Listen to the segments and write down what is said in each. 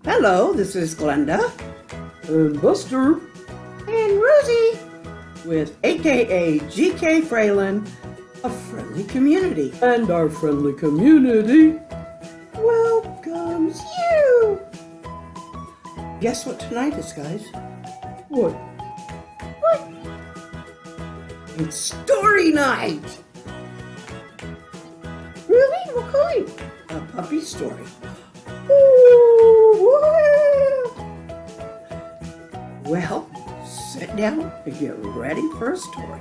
Hello, this is Glenda and Buster and Rosie with AKA GK Fralin, a friendly community. And our friendly community welcomes you. Guess what tonight is, guys? What? It's story night. Really? What kind? A puppy story. Ooh, well, sit down and get ready for a story.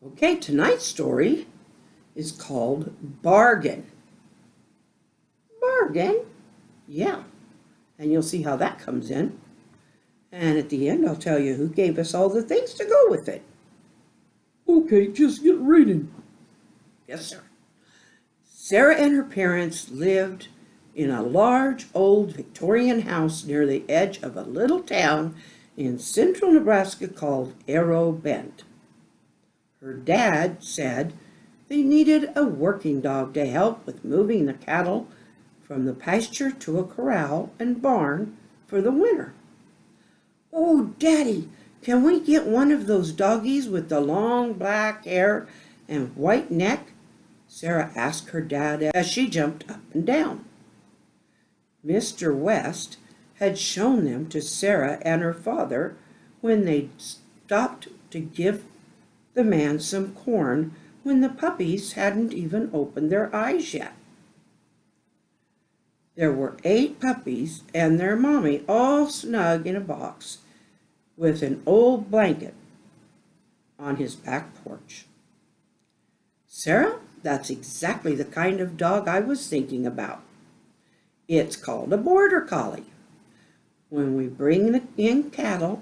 Okay, tonight's story is called Bargain. Bargain? Yeah. And you'll see how that comes in. And at the end, I'll tell you who gave us all the things to go with it. Okay, just get reading. Yes, sir. Sarah and her parents lived in a large old Victorian house near the edge of a little town in central Nebraska called Arrow Bend. Her dad said they needed a working dog to help with moving the cattle from the pasture to a corral and barn for the winter. "Oh, Daddy, can we get one of those doggies with the long black hair and white neck?" Sarah asked her dad as she jumped up and down. Mr. West had shown them to Sarah and her father when they stopped to give the man some corn when the puppies hadn't even opened their eyes yet. There were 8 puppies and their mommy all snug in a box with an old blanket on his back porch. "Sarah, that's exactly the kind of dog I was thinking about. It's called a border collie. When we bring in cattle,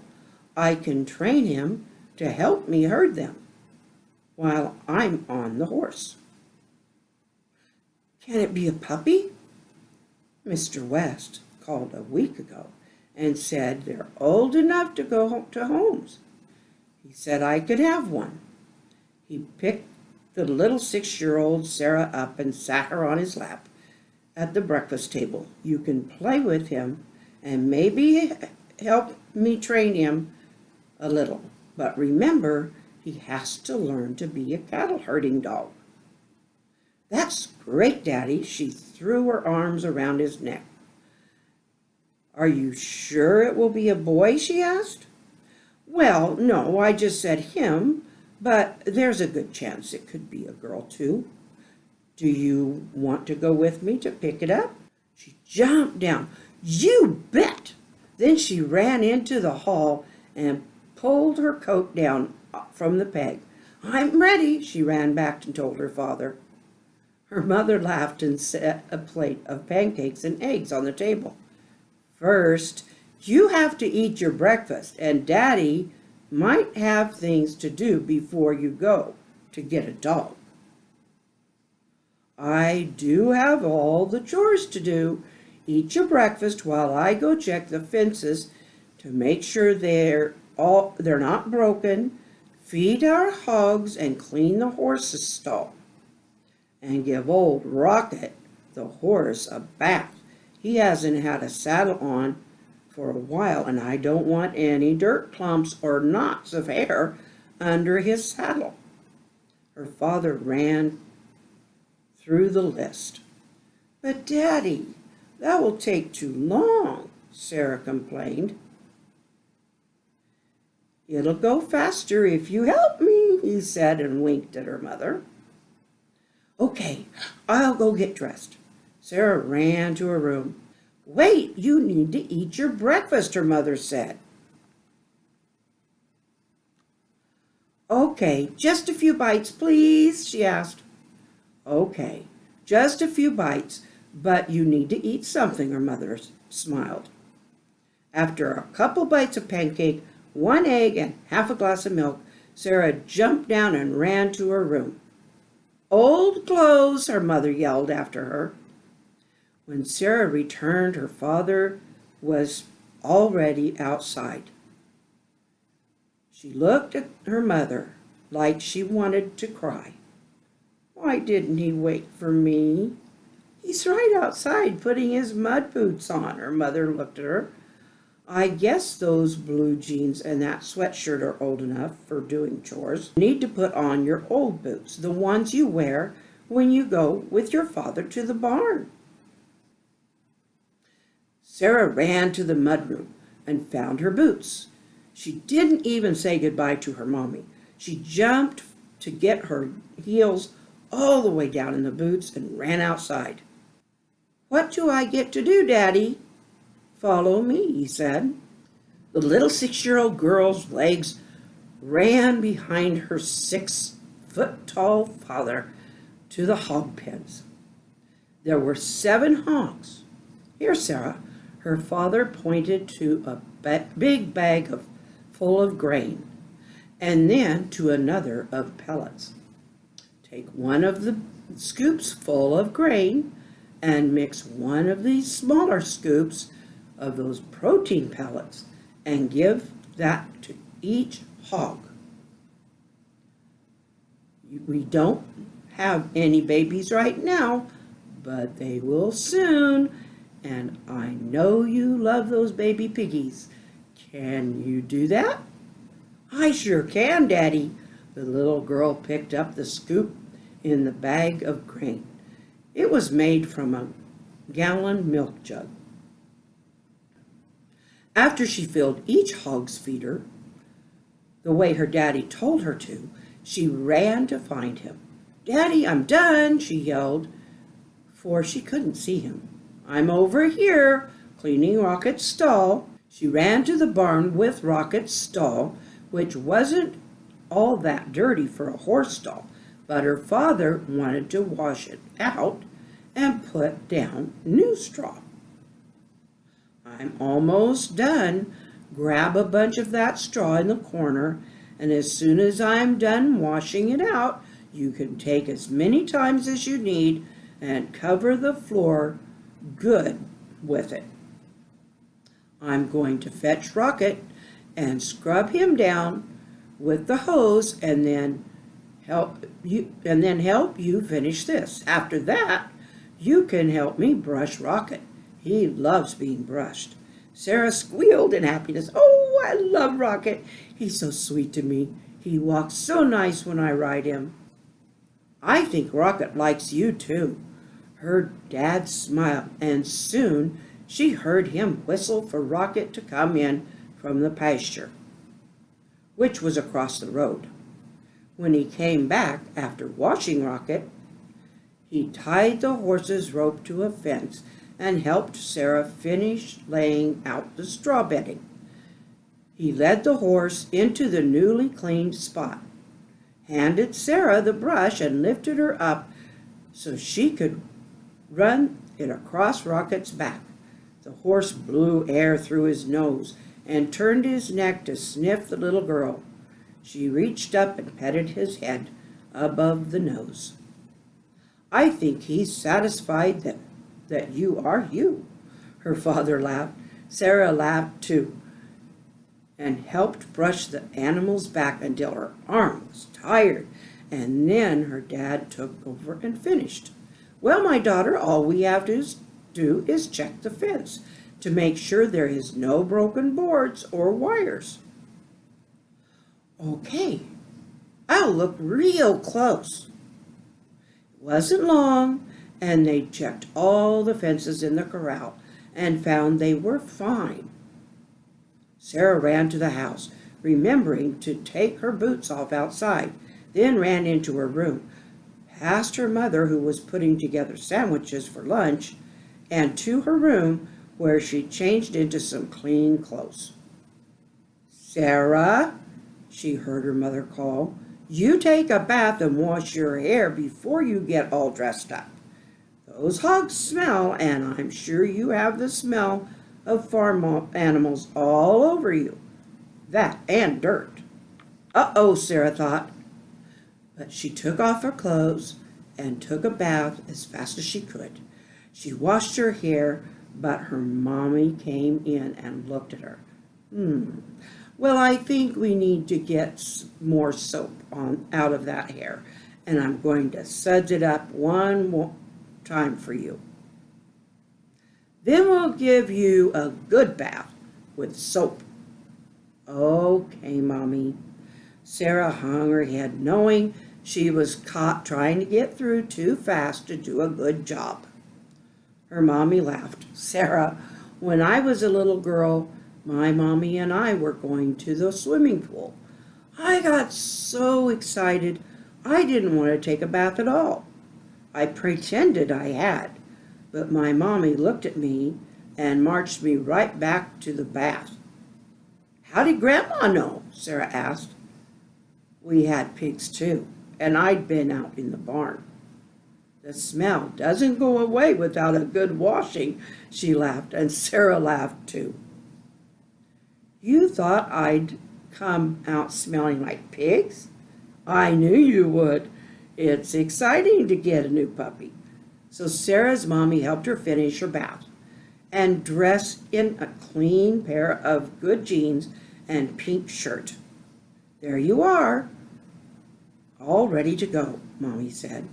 I can train him to help me herd them while I'm on the horse." "Can it be a puppy?" Mr. West called a week ago and said they're old enough to go to homes. He said I could have one. He picked the little 6-year-old Sarah up and sat her on his lap at the breakfast table. "You can play with him and maybe help me train him a little. But remember, he has to learn to be a cattle herding dog." "That's great, Daddy." She threw her arms around his neck. "Are you sure it will be a boy?" she asked. "Well, no, I just said him, but there's a good chance it could be a girl too. Do you want to go with me to pick it up?" She jumped down. "You bet!" Then she ran into the hall and pulled her coat down from the peg. "I'm ready," she ran back and told her father. Her mother laughed and set a plate of pancakes and eggs on the table. "First, you have to eat your breakfast, and Daddy might have things to do before you go to get a dog." "I do have all the chores to do. Eat your breakfast while I go check the fences to make sure they're not broken. Feed our hogs and clean the horse's stall. And give old Rocket, the horse, a bath. He hasn't had a saddle on for a while, and I don't want any dirt clumps or knots of hair under his saddle." Her father ran through the list. "But Daddy, that will take too long," Sarah complained. "It'll go faster if you help me," he said and winked at her mother. "Okay, I'll go get dressed." Sarah ran to her room. "Wait, you need to eat your breakfast," her mother said. "Okay, just a few bites, please," she asked. "Okay, just a few bites, but you need to eat something," her mother smiled. After a couple bites of pancake, 1 egg, and half a glass of milk, Sarah jumped down and ran to her room. "Old clothes," her mother yelled after her. When Sarah returned, her father was already outside. She looked at her mother like she wanted to cry. Why didn't he wait for me? He's right outside putting his mud boots on. Her mother looked at her. I guess those blue jeans and that sweatshirt are old enough for doing chores. You need to put on your old boots, the ones you wear when you go with your father to the barn. Sarah ran to the mudroom and found her boots. She didn't even say goodbye to her mommy. She jumped to get her heels all the way down in the boots and ran outside. What do I get to do, Daddy? Follow me, he said. The little 6-year-old girl's legs ran behind her 6-foot-tall father to the hog pens. There were 7 hogs. Here, Sarah. Her father pointed to a big bag full of grain, and then to another of pellets. Take one of the scoops full of grain and mix one of these smaller scoops of those protein pellets and give that to each hog. We don't have any babies right now, but they will soon, and I know you love those baby piggies. Can you do that? I sure can, Daddy. The little girl picked up the scoop in the bag of grain. It was made from a gallon milk jug. After she filled each hog's feeder, the way her daddy told her to, she ran to find him. Daddy, I'm done, she yelled, for she couldn't see him. I'm over here, cleaning Rocket's stall. She ran to the barn with Rocket's stall, which wasn't all that dirty for a horse stall, but her father wanted to wash it out and put down new straw. I'm almost done. Grab a bunch of that straw in the corner, and as soon as I'm done washing it out, you can take as many times as you need and cover the floor good with it. I'm going to fetch Rocket and scrub him down with the hose and then help you finish this. After that, you can help me brush Rocket. He loves being brushed. Sarah squealed in happiness. Oh, I love Rocket. He's so sweet to me. He walks so nice when I ride him. I think Rocket likes you too. Her dad smiled, and soon she heard him whistle for Rocket to come in from the pasture, which was across the road. When he came back after washing Rocket, he tied the horse's rope to a fence and helped Sarah finish laying out the straw bedding. He led the horse into the newly cleaned spot, handed Sarah the brush, and lifted her up so she could run it across Rocket's back. The horse blew air through his nose and turned his neck to sniff the little girl. She reached up and petted his head above the nose. I think he's satisfied that you are you. Her father laughed. Sarah laughed too and helped brush the animal's back until her arm was tired, and then her dad took over and finished. Well, my daughter, all we have to do is check the fence to make sure there is no broken boards or wires. Okay, I'll look real close. It wasn't long, and they checked all the fences in the corral and found they were fine. Sarah ran to the house, remembering to take her boots off outside, then ran into her room, past her mother, who was putting together sandwiches for lunch, and to her room, where she changed into some clean clothes. Sarah, she heard her mother call, you take a bath and wash your hair before you get all dressed up. Those hogs smell, and I'm sure you have the smell of farm animals all over you. That and dirt. Uh-oh, Sarah thought. But she took off her clothes and took a bath as fast as she could. She washed her hair, but her mommy came in and looked at her. Well, I think we need to get more soap out of that hair, and I'm going to suds it up one more time for you. Then we'll give you a good bath with soap. Okay, Mommy. Sarah hung her head, knowing she was caught trying to get through too fast to do a good job. Her mommy laughed. Sarah, when I was a little girl, my mommy and I were going to the swimming pool. I got so excited, I didn't want to take a bath at all. I pretended I had, but my mommy looked at me and marched me right back to the bath. How did Grandma know? Sarah asked. We had pigs too, and I'd been out in the barn. The smell doesn't go away without a good washing, she laughed, and Sarah laughed too. You thought I'd come out smelling like pigs? I knew you would. It's exciting to get a new puppy. So Sarah's mommy helped her finish her bath and dress in a clean pair of good jeans and pink shirt. There you are, all ready to go, Mommy said.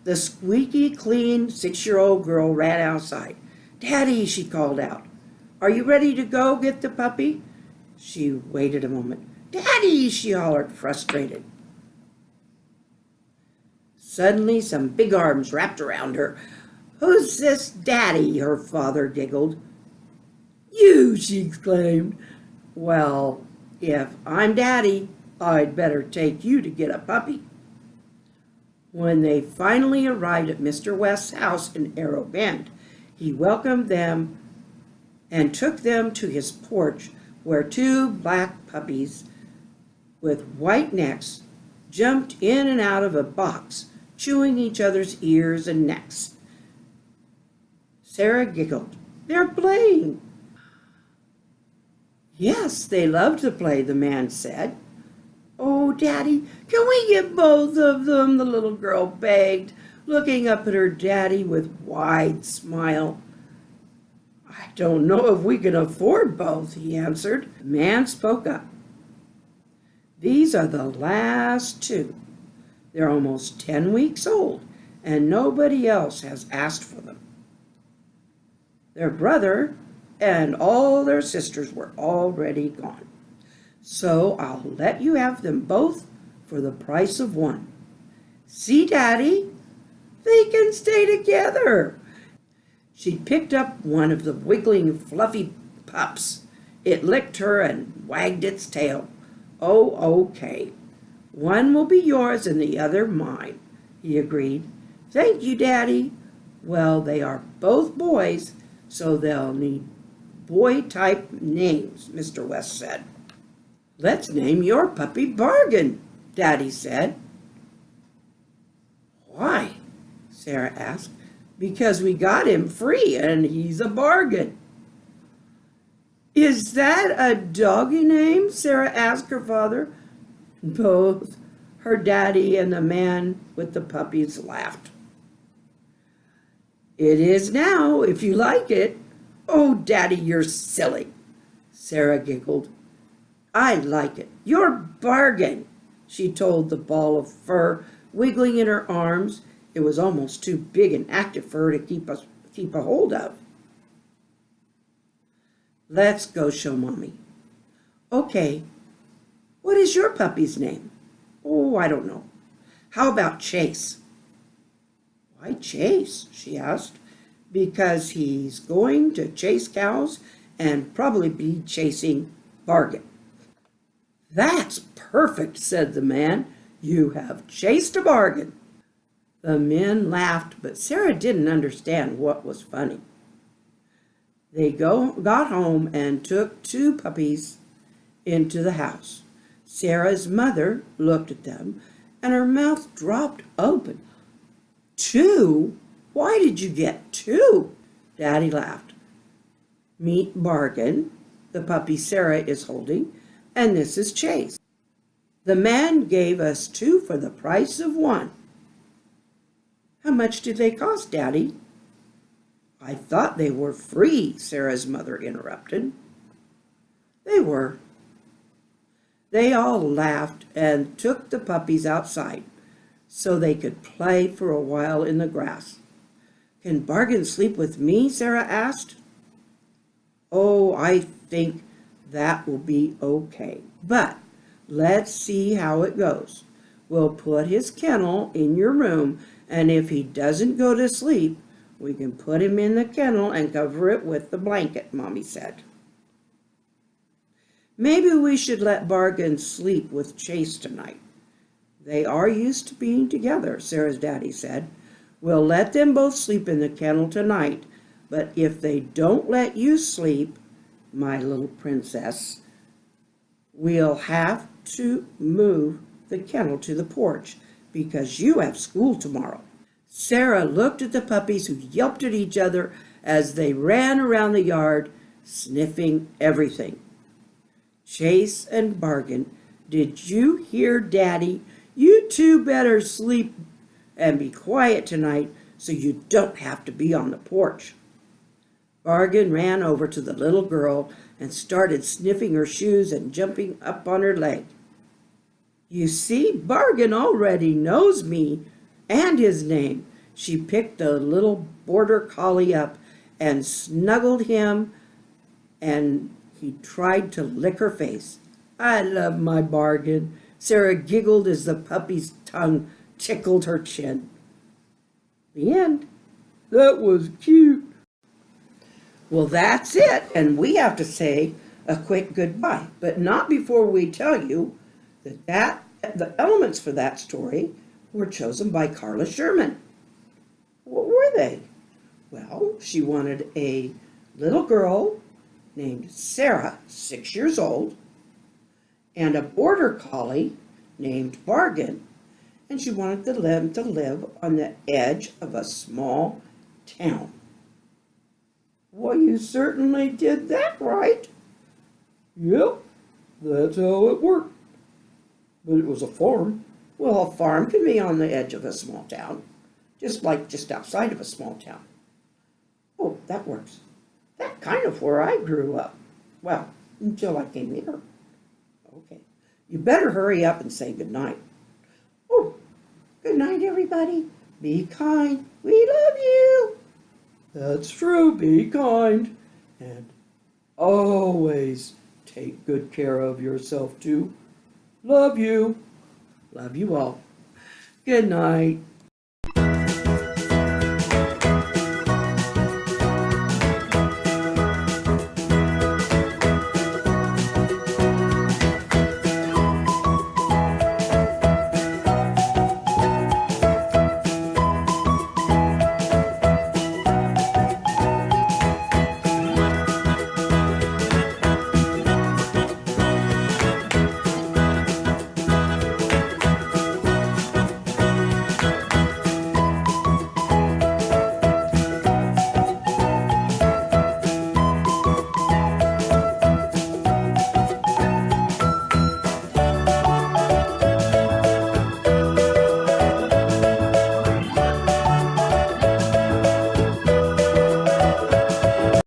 The squeaky clean 6-year-old girl ran outside. Daddy, she called out. Are you ready to go get the puppy? She waited a moment. Daddy, she hollered, frustrated. Suddenly, some big arms wrapped around her. Who's this Daddy? Her father giggled. You, she exclaimed. Well, if I'm Daddy, I'd better take you to get a puppy. When they finally arrived at Mr. West's house in Arrow Bend, he welcomed them and took them to his porch, where 2 black puppies with white necks jumped in and out of a box, chewing each other's ears and necks. Sarah giggled. They're playing. Yes, they love to play, the man said. Oh, Daddy, can we get both of them? The little girl begged, looking up at her daddy with wide smile. I don't know if we can afford both, he answered. The man spoke up. These are the last 2. They're almost 10 weeks old, and nobody else has asked for them. Their brother and all their sisters were already gone. So I'll let you have them both for the price of one. See, Daddy? They can stay together. She picked up one of the wiggling, fluffy pups. It licked her and wagged its tail. Oh, okay. One will be yours and the other mine, he agreed. Thank you, Daddy. Well, they are both boys, so they'll need boy-type names, Mr. West said. Let's name your puppy Bargain, Daddy said. Why? Sarah asked. Because we got him free and he's a bargain. Is that a doggy name? Sarah asked her father. Both her daddy and the man with the puppies laughed. It is now, if you like it. Oh, Daddy, you're silly. Sarah giggled. I like it. You're Bargain, she told the ball of fur wiggling in her arms. It was almost too big and active for her to keep a hold of. Let's go show Mommy. Okay. What is your puppy's name? Oh, I don't know. How about Chase? Why Chase? She asked. Because he's going to chase cows and probably be chasing Bargain. That's perfect, said the man. You have chased a bargain. The men laughed, but Sarah didn't understand what was funny. They got home and took 2 puppies into the house. Sarah's mother looked at them, and her mouth dropped open. 2? Why did you get 2? Daddy laughed. Meet Bargain, the puppy Sarah is holding, and this is Chase. The man gave us 2 for the price of 1. How much did they cost, Daddy? I thought they were free, Sarah's mother interrupted. They were. They all laughed and took the puppies outside so they could play for a while in the grass. Can Bargain sleep with me? Sarah asked. Oh, I think that will be okay. But let's see how it goes. We'll put his kennel in your room, and if he doesn't go to sleep, we can put him in the kennel and cover it with the blanket, Mommy said. Maybe we should let Bargain sleep with Chase tonight. They are used to being together, Sarah's daddy said. We'll let them both sleep in the kennel tonight, but if they don't let you sleep, my little princess, we'll have to move the kennel to the porch because you have school tomorrow. Sarah looked at the puppies who yelped at each other as they ran around the yard, sniffing everything. Chase and Bargain, did you hear Daddy? You two better sleep and be quiet tonight so you don't have to be on the porch. Bargain ran over to the little girl and started sniffing her shoes and jumping up on her leg. You see, Bargain already knows me and his name. She picked the little border collie up and snuggled him, and he tried to lick her face. I love my Bargain. Sarah giggled as the puppy's tongue tickled her chin. The end. That was cute. Well, that's it, and we have to say a quick goodbye, but not before we tell you that the elements for that story were chosen by Carla Schurman. What were they? Well, she wanted a little girl named Sarah, 6 years old, and a border collie named Bargain, and she wanted them to live on the edge of a small town. Well, you certainly did that right. Yep, that's how it worked. But it was a farm. Well, a farm can be on the edge of a small town, just outside of a small town. Oh, that works. That's kind of where I grew up. Well, until I came here. Okay. You better hurry up and say goodnight. Oh, good night, everybody. Be kind. We love you. That's true, be kind. And always take good care of yourself too. Love you. Love you all. Good night.